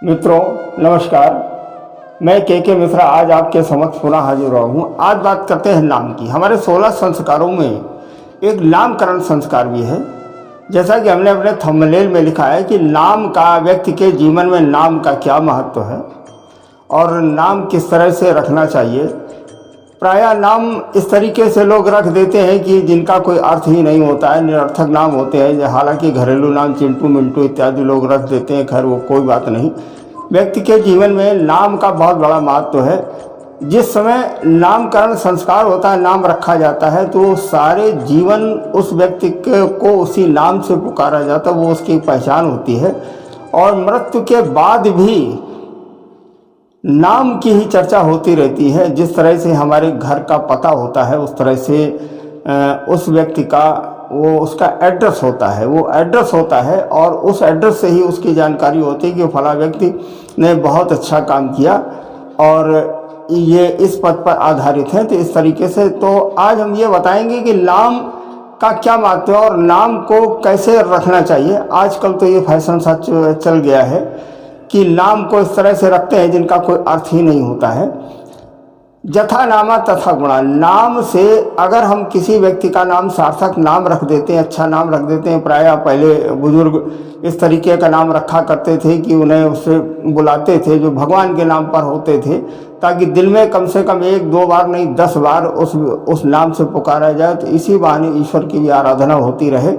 मित्रों नमस्कार। मैं के मिश्रा आज आपके समक्ष पुनः हाजिर हुआ हूँ। आज बात करते हैं नाम की। हमारे 16 संस्कारों में एक नामकरण संस्कार भी है। जैसा कि हमने अपने थंबनेल में लिखा है कि नाम का व्यक्ति के जीवन में नाम का क्या महत्व है और नाम किस तरह से रखना चाहिए। प्रायः नाम इस तरीके से लोग रख देते हैं कि जिनका कोई अर्थ ही नहीं होता है, निरर्थक नाम होते हैं। हालांकि घरेलू नाम चिंटू मिंटू इत्यादि लोग रख देते हैं, खैर वो कोई बात नहीं। व्यक्ति के जीवन में नाम का बहुत बड़ा महत्व है। जिस समय नामकरण संस्कार होता है, नाम रखा जाता है, तो सारे जीवन उस व्यक्ति को उसी नाम से पुकारा जाता है, वो उसकी पहचान होती है। और मृत्यु के बाद भी नाम की ही चर्चा होती रहती है। जिस तरह से हमारे घर का पता होता है, उस तरह से उस व्यक्ति का उसका एड्रेस होता है, वो एड्रेस होता है और उस एड्रेस से ही उसकी जानकारी होती है कि फला व्यक्ति ने बहुत अच्छा काम किया और ये इस पद पर आधारित है। तो इस तरीके से तो आज हम ये बताएंगे कि नाम का क्या महत्व है और नाम को कैसे रखना चाहिए। आजकल तो ये फैशन सा चल गया है कि नाम को इस तरह से रखते हैं जिनका कोई अर्थ ही नहीं होता है। जथा नामा तथा गुणा। नाम से अगर हम किसी व्यक्ति का नाम सार्थक नाम रख देते हैं, अच्छा नाम रख देते हैं। प्रायः पहले बुजुर्ग इस तरीके का नाम रखा करते थे कि उन्हें उससे बुलाते थे जो भगवान के नाम पर होते थे, ताकि दिल में कम से कम 1-2 बार नहीं 10 बार उस नाम से पुकारा जाए, तो इसी बहाने ईश्वर की भी आराधना होती रहे।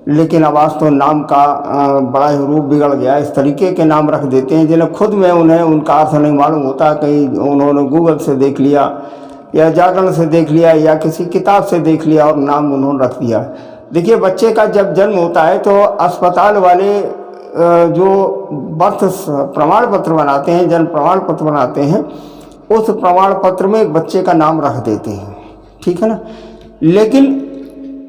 लेकिन अब आज तो नाम का बड़ा ही रूप बिगड़ गया। इस तरीके के नाम रख देते हैं जिन्हें खुद में उन्हें उनका अर्थ नहीं मालूम होता। कहीं उन्होंने गूगल से देख लिया या जागरण से देख लिया या किसी किताब से देख लिया और नाम उन्होंने रख दिया। देखिए, बच्चे का जब जन्म होता है तो अस्पताल वाले जो बर्थ प्रमाण पत्र बनाते हैं, जन्म प्रमाण पत्र बनाते हैं, उस प्रमाण पत्र में एक बच्चे का नाम रख देते हैं, ठीक है ना। लेकिन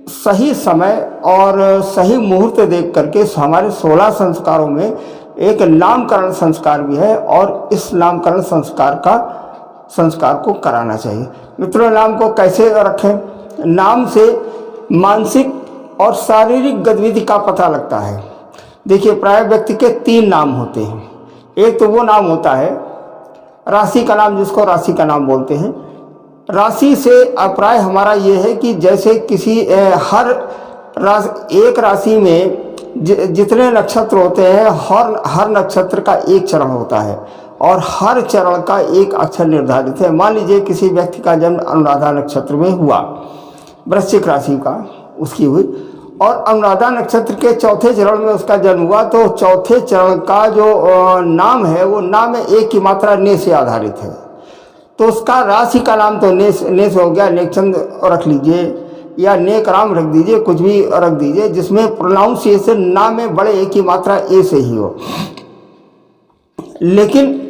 सही समय और सही मुहूर्त देख करके हमारे 16 संस्कारों में एक नामकरण संस्कार भी है और इस नामकरण संस्कार को कराना चाहिए। मित्रों, नाम को कैसे रखें? नाम से मानसिक और शारीरिक गतिविधि का पता लगता है। देखिए, प्राय व्यक्ति के 3 नाम होते हैं। एक तो वो नाम होता है राशि का नाम, जिसको राशि का नाम बोलते हैं। राशि से अभिप्राय हमारा ये है कि जैसे किसी एक राशि में जितने नक्षत्र होते हैं, हर नक्षत्र का एक चरण होता है और हर चरण का एक अक्षर निर्धारित है। मान लीजिए किसी व्यक्ति का जन्म अनुराधा नक्षत्र में हुआ, वृश्चिक राशि का उसकी हुई, और अनुराधा नक्षत्र के चौथे चरण में उसका जन्म हुआ, तो चौथे चरण का जो नाम है वो नाम में एक की मात्रा ने से आधारित है। तो उसका राशि का नाम तो ने से हो गया, नेकचंद रख लीजिए या नेक राम रख दीजिए, कुछ भी रख दीजिए जिसमें प्रोनाउंसिएशन नाम में बड़े एक की मात्रा ए से ही हो। लेकिन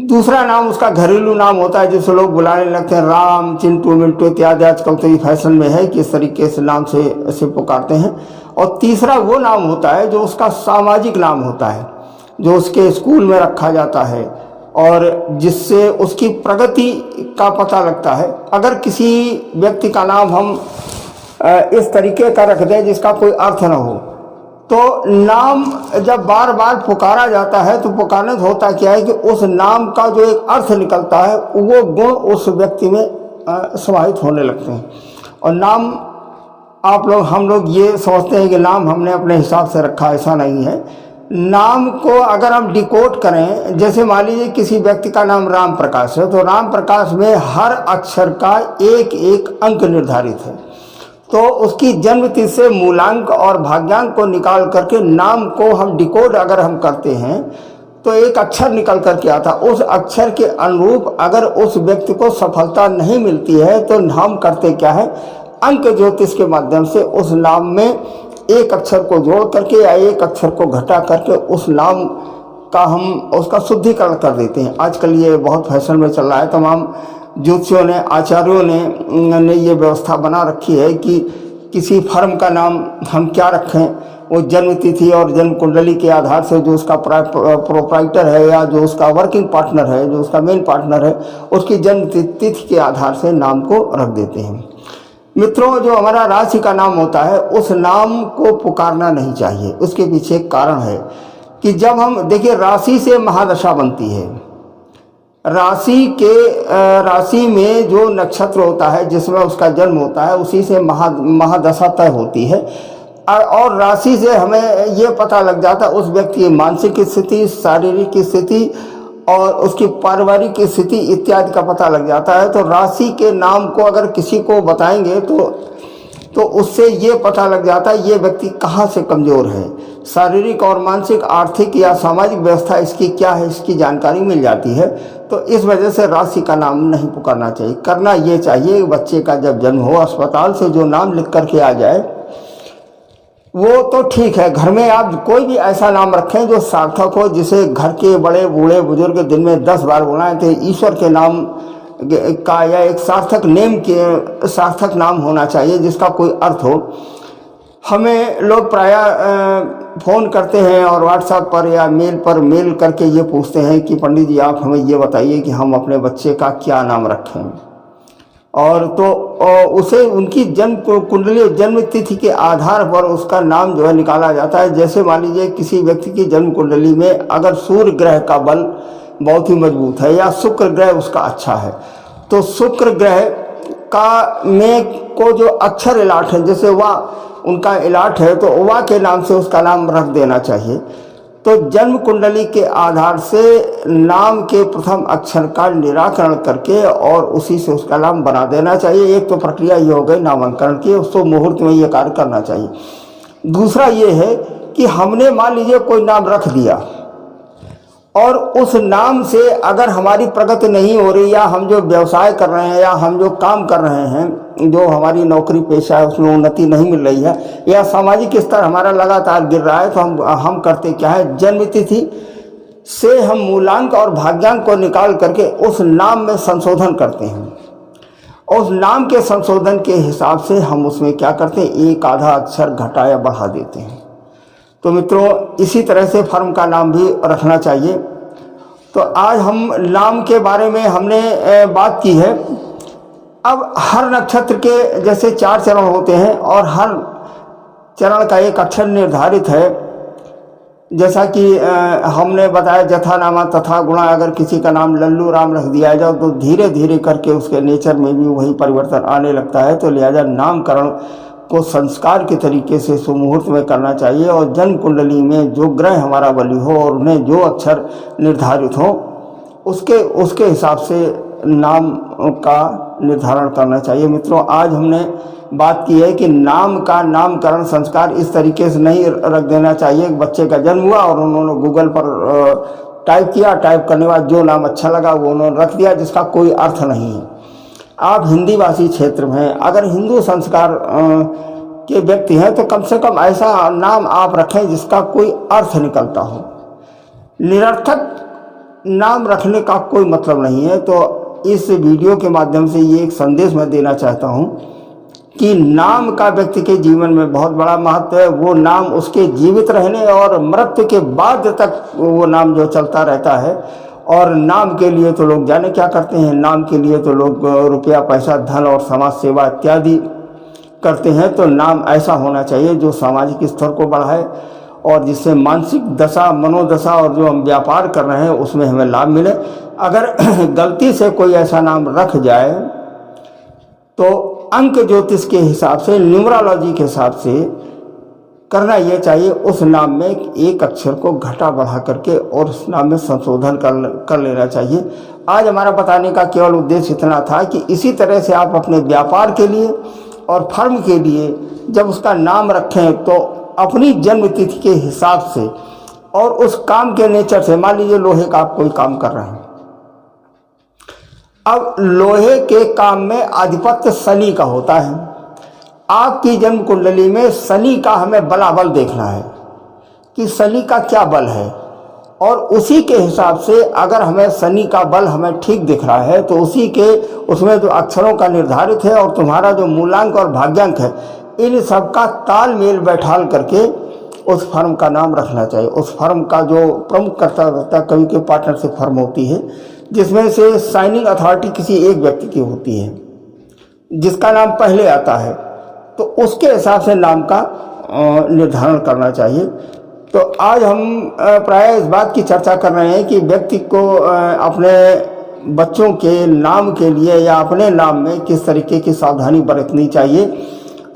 दूसरा नाम उसका घरेलू नाम होता है, जिसे लोग बुलाने लगते हैं राम, चिंटू मिंटू इत्यादि। आजकल तो ये फैशन में है कि इस तरीके से नाम से पुकारते हैं। और तीसरा वो नाम होता है जो उसका सामाजिक नाम होता है, जो उसके स्कूल में रखा जाता है और जिससे उसकी प्रगति का पता लगता है। अगर किसी व्यक्ति का नाम हम इस तरीके का रख दें जिसका कोई अर्थ न हो, तो नाम जब बार बार पुकारा जाता है तो पुकारने से होता क्या है कि उस नाम का जो एक अर्थ निकलता है वो गुण उस व्यक्ति में समाहित होने लगते हैं। और नाम हम लोग ये सोचते हैं कि नाम हमने अपने हिसाब से रखा, ऐसा नहीं है। नाम को अगर हम डिकोड करें, जैसे मान लीजिए किसी व्यक्ति का नाम राम प्रकाश है, तो राम प्रकाश में हर अक्षर का एक एक अंक निर्धारित है। तो उसकी जन्मतिथि से मूलांक और भाग्यांक को निकाल करके नाम को हम डिकोड अगर हम करते हैं तो एक अक्षर निकल करके आता। उस अक्षर के अनुरूप अगर उस व्यक्ति को सफलता नहीं मिलती है तो हम करते क्या है, अंक ज्योतिष के माध्यम से उस नाम में एक अक्षर को जोड़ करके या एक अक्षर को घटा करके उस नाम का हम उसका शुद्धिकरण कर देते हैं। आजकल ये बहुत फैशन में चल रहा है। तमाम ज्योतिषियों ने, आचार्यों ने ये व्यवस्था बना रखी है कि किसी फर्म का नाम हम क्या रखें, वो जन्म तिथि और जन्म कुंडली के आधार से जो उसका प्रोप्राइटर है या जो उसका वर्किंग पार्टनर है, जो उसका मेन पार्टनर है, उसकी जन्म तिथि के आधार से नाम को रख देते हैं। मित्रों, जो हमारा राशि का नाम होता है उस नाम को पुकारना नहीं चाहिए। उसके पीछे एक कारण है कि जब हम देखिए राशि से महादशा बनती है, राशि में जो नक्षत्र होता है जिसमें उसका जन्म होता है उसी से महादशा तय होती है। और राशि से हमें ये पता लग जाता है उस व्यक्ति की मानसिक स्थिति, शारीरिक स्थिति और उसकी पारिवारिक स्थिति इत्यादि का पता लग जाता है। तो राशि के नाम को अगर किसी को बताएंगे तो उससे ये पता लग जाता है ये व्यक्ति कहाँ से कमज़ोर है, शारीरिक और मानसिक, आर्थिक या सामाजिक व्यवस्था इसकी क्या है, इसकी जानकारी मिल जाती है। तो इस वजह से राशि का नाम नहीं पुकारना चाहिए। करना ये चाहिए बच्चे का जब जन्म हो अस्पताल से जो नाम लिख करके आ जाए वो तो ठीक है। घर में आप कोई भी ऐसा नाम रखें जो सार्थक हो, जिसे घर के बड़े बूढ़े बुजुर्ग दिन में 10 बार बुलाएं। तो ईश्वर के नाम का या एक सार्थक नाम होना चाहिए जिसका कोई अर्थ हो। हमें लोग प्रायः फ़ोन करते हैं और व्हाट्सएप पर मेल करके ये पूछते हैं कि पंडित जी आप हमें ये बताइए कि हम अपने बच्चे का क्या नाम रखें। और तो उसे उनकी जन्म कुंडली, जन्म तिथि के आधार पर उसका नाम जो है निकाला जाता है। जैसे मान लीजिए किसी व्यक्ति की जन्म कुंडली में अगर सूर्य ग्रह का बल बहुत ही मजबूत है या शुक्र ग्रह उसका अच्छा है, तो शुक्र ग्रह का में को जो अक्षर इलाट है, जैसे वाह उनका इलाट है तो वाह के नाम से उसका नाम रख देना चाहिए। तो जन्म कुंडली के आधार से नाम के प्रथम अक्षर का निराकरण करके और उसी से उसका नाम बना देना चाहिए। एक तो प्रक्रिया ये हो गई नामांकन की, उसको मुहूर्त में ये कार्य करना चाहिए। दूसरा ये है कि हमने मान लीजिए कोई नाम रख दिया और उस नाम से अगर हमारी प्रगति नहीं हो रही या हम जो व्यवसाय कर रहे हैं या हम जो काम कर रहे हैं, जो हमारी नौकरी पेशा है उसमें उन्नति नहीं मिल रही है या सामाजिक स्तर हमारा लगातार गिर रहा है, तो हम करते क्या है, जन्म तिथि से हम मूलांक और भाग्यांक को निकाल करके उस नाम में संशोधन करते हैं। उस नाम के संशोधन के हिसाब से हम उसमें क्या करते हैं, एक आधा अक्षर घटा या बढ़ा देते हैं। तो मित्रों इसी तरह से फर्म का नाम भी रखना चाहिए। तो आज हम नाम के बारे में हमने बात की है। अब हर नक्षत्र के जैसे 4 चरण होते हैं और हर चरण का एक अक्षर निर्धारित है। जैसा कि हमने बताया जथा नामा तथा गुणा, अगर किसी का नाम लल्लू राम रख दिया जाए तो धीरे धीरे करके उसके नेचर में भी वही परिवर्तन आने लगता है। तो लिहाजा नामकरण को संस्कार के तरीके से सुमुहूर्त में करना चाहिए और जन्म कुंडली में जो ग्रह हमारा बली हो और उन्हें जो अक्षर निर्धारित हो उसके हिसाब से नाम का निर्धारण करना चाहिए। मित्रों आज हमने बात की है कि नाम का नामकरण संस्कार इस तरीके से नहीं रख देना चाहिए। बच्चे का जन्म हुआ और उन्होंने गूगल पर टाइप किया, टाइप करने के बाद जो नाम अच्छा लगा वो उन्होंने रख दिया, जिसका कोई अर्थ नहीं है। आप हिंदी भाषी क्षेत्र में अगर हिंदू संस्कार के व्यक्ति हैं तो कम से कम ऐसा नाम आप रखें जिसका कोई अर्थ निकलता हो। निरर्थक नाम रखने का कोई मतलब नहीं है। तो इस वीडियो के माध्यम से ये एक संदेश मैं देना चाहता हूँ कि नाम का व्यक्ति के जीवन में बहुत बड़ा महत्व है। वो नाम उसके जीवित रहने और मृत्यु के बाद तक वो नाम जो चलता रहता है। और नाम के लिए तो लोग जाने क्या करते हैं, नाम के लिए तो लोग रुपया पैसा धन और समाज सेवा इत्यादि करते हैं। तो नाम ऐसा होना चाहिए जो सामाजिक स्तर को बढ़ाए और जिससे मानसिक दशा, मनोदशा और जो हम व्यापार कर रहे हैं उसमें हमें लाभ मिले। अगर गलती से कोई ऐसा नाम रख जाए तो अंक ज्योतिष के हिसाब से, न्यूमरोलॉजी के हिसाब से करना ये चाहिए, उस नाम में एक अक्षर को घटा बढ़ा करके और उस नाम में संशोधन कर लेना चाहिए। आज हमारा बताने का केवल उद्देश्य इतना था कि इसी तरह से आप अपने व्यापार के लिए और फर्म के लिए जब उसका नाम रखें तो अपनी जन्म तिथि के हिसाब से और उस काम के नेचर से, मान लीजिए लोहे का आप कोई काम कर रहे हैं, अब लोहे के काम में आधिपत्य शनि का होता है। आपकी जन्म कुंडली में शनि का हमें बलाबल देखना है कि शनि का क्या बल है और उसी के हिसाब से अगर हमें शनि का बल हमें ठीक दिख रहा है तो उसी के उसमें जो अक्षरों का निर्धारित है और तुम्हारा जो मूलांक और भाग्यांक है, इन सब का तालमेल बैठाल करके उस फर्म का नाम रखना चाहिए। उस फर्म का जो प्रमुख कर्ता कवि के पार्टनरशिप फर्म होती है जिसमें से साइनिंग अथॉरिटी किसी एक व्यक्ति की होती है, जिसका नाम पहले आता है, तो उसके हिसाब से नाम का निर्धारण करना चाहिए। तो आज हम प्राय इस बात की चर्चा कर रहे हैं कि व्यक्ति को अपने बच्चों के नाम के लिए या अपने नाम में किस तरीके की सावधानी बरतनी चाहिए।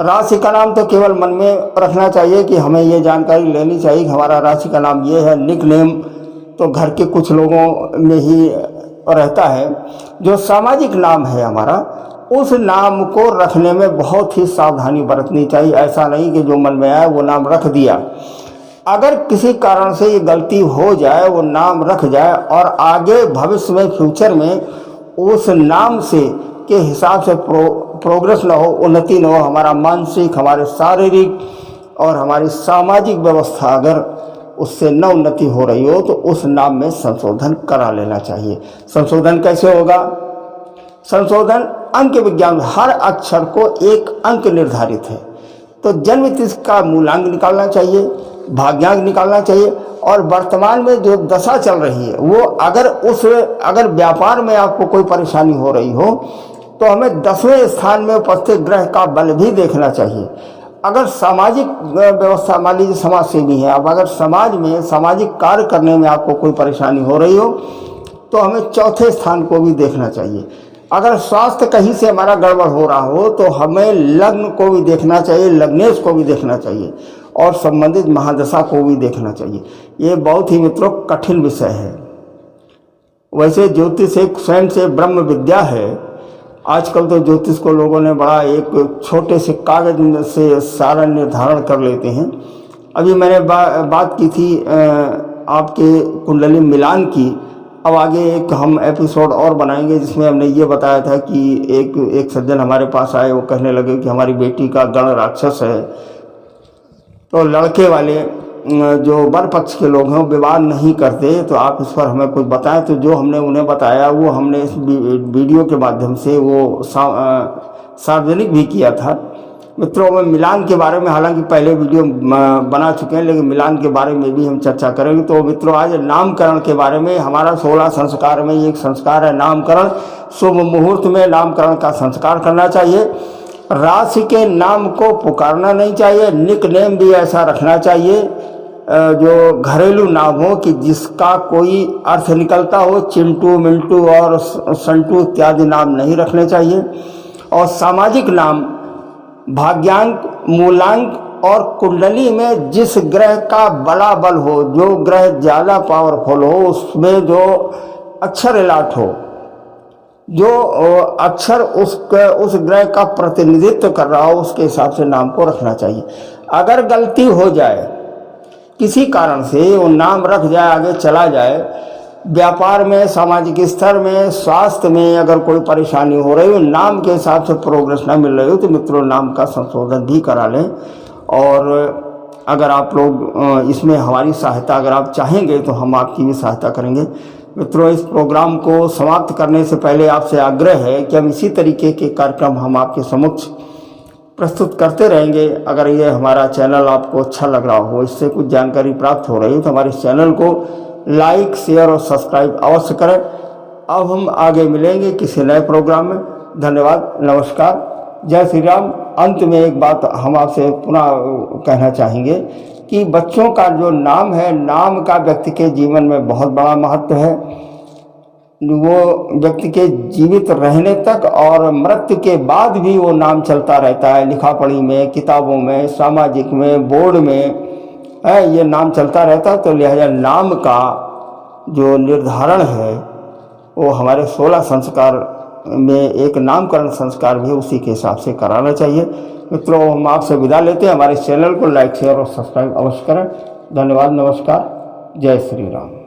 राशि का नाम तो केवल मन में रखना चाहिए कि हमें ये जानकारी लेनी चाहिए कि हमारा राशि का नाम ये है। निक नेम तो घर के कुछ लोगों में ही रहता है। जो सामाजिक नाम है हमारा, उस नाम को रखने में बहुत ही सावधानी बरतनी चाहिए। ऐसा नहीं कि जो मन में आया वो नाम रख दिया। अगर किसी कारण से ये गलती हो जाए, वो नाम रख जाए और आगे भविष्य में फ्यूचर में उस नाम से के हिसाब से प्रोग्रेस न हो, उन्नति न हो, हमारा मानसिक, हमारे शारीरिक और हमारी सामाजिक व्यवस्था अगर उससे न उन्नति हो रही हो तो उस नाम में संशोधन करा लेना चाहिए। संशोधन कैसे होगा? संशोधन अंक विज्ञान, हर अक्षर को एक अंक निर्धारित है। तो जन्म तिथि का मूलांक निकालना चाहिए, भाग्यांक निकालना चाहिए और वर्तमान में जो दशा चल रही है वो अगर व्यापार में आपको कोई परेशानी हो रही हो तो हमें 10वें स्थान में उपस्थित ग्रह का बल भी देखना चाहिए। अगर सामाजिक व्यवस्था, मान लीजिए समाज सेवी हैं आप, अगर समाज में सामाजिक कार्य करने में आपको कोई परेशानी हो रही हो तो हमें चौथे स्थान को भी देखना चाहिए। अगर स्वास्थ्य कहीं से हमारा गड़बड़ हो रहा हो तो हमें लग्न को भी देखना चाहिए, लग्नेश को भी देखना चाहिए और संबंधित महादशा को भी देखना चाहिए। ये बहुत ही मित्रों कठिन विषय है। वैसे ज्योतिष एक स्वयं से ब्रह्म विद्या है। आजकल तो ज्योतिष को लोगों ने बड़ा एक छोटे से कागज से सारा निर्धारण कर लेते हैं। अभी मैंने बात की थी आपके कुंडली मिलान की। अब आगे एक हम एपिसोड और बनाएंगे जिसमें हमने ये बताया था कि एक सज्जन हमारे पास आए, वो कहने लगे कि हमारी बेटी का गण राक्षस है। तो लड़के वाले जो वर पक्ष के लोग हैं विवाह नहीं करते, तो आप इस पर हमें कुछ बताएं। तो जो हमने उन्हें बताया वो हमने इस वीडियो के माध्यम से वो सार्वजनिक भी किया था। मित्रों, में मिलान के बारे में हालांकि पहले वीडियो बना चुके हैं, लेकिन मिलान के बारे में भी हम चर्चा करेंगे। तो मित्रों, आज नामकरण के बारे में, हमारा 16 संस्कार में एक संस्कार है नामकरण। शुभ मुहूर्त में नामकरण का संस्कार करना चाहिए। राशि के नाम को पुकारना नहीं चाहिए। निक नेम भी ऐसा रखना चाहिए जो घरेलू नाम हो कि जिसका कोई अर्थ निकलता हो। चिंटू, मिंटू और संटू इत्यादि नाम नहीं रखने चाहिए। और सामाजिक नाम, भाग्यांक, मूलांक और कुंडली में जिस ग्रह का बड़ा बल हो, जो ग्रह ज़्यादा पावरफुल हो, उसमें जो अक्षर अलॉट हो, जो अक्षर उस ग्रह का प्रतिनिधित्व कर रहा हो, उसके हिसाब से नाम को रखना चाहिए। अगर गलती हो जाए किसी कारण से, वो नाम रख जाए, आगे चला जाए, व्यापार में, सामाजिक स्तर में, स्वास्थ्य में अगर कोई परेशानी हो रही हो, नाम के हिसाब से प्रोग्रेस ना मिल रही हो, तो मित्रों नाम का संशोधन भी करा लें। और अगर आप लोग इसमें हमारी सहायता अगर आप चाहेंगे तो हम आपकी भी सहायता करेंगे। मित्रों, इस प्रोग्राम को समाप्त करने से पहले आपसे आग्रह है कि हम इसी तरीके के कार्यक्रम हम आपके समक्ष प्रस्तुत करते रहेंगे। अगर ये हमारा चैनल आपको अच्छा लग रहा हो, इससे कुछ जानकारी प्राप्त हो रही है, तो हमारे इस चैनल को लाइक, शेयर और सब्सक्राइब अवश्य करें। अब हम आगे मिलेंगे किसी नए प्रोग्राम में। धन्यवाद, नमस्कार, जय श्री राम। अंत में एक बात हम आपसे पुनः कहना चाहेंगे कि बच्चों का जो नाम है, नाम का व्यक्ति के जीवन में बहुत बड़ा महत्व है। वो व्यक्ति के जीवित रहने तक और मृत्यु के बाद भी वो नाम चलता रहता है। लिखा पढ़ी में, किताबों में, सामाजिक में, बोर्ड में है, ये नाम चलता रहता है। तो लिहाजा नाम का जो निर्धारण है वो हमारे 16 संस्कार में एक नामकरण संस्कार भी उसी के हिसाब से कराना चाहिए। मित्रों, हम आपसे विदा लेते हैं। हमारे चैनल को लाइक, शेयर और सब्सक्राइब अवश्य करें। धन्यवाद, नमस्कार, जय श्री राम।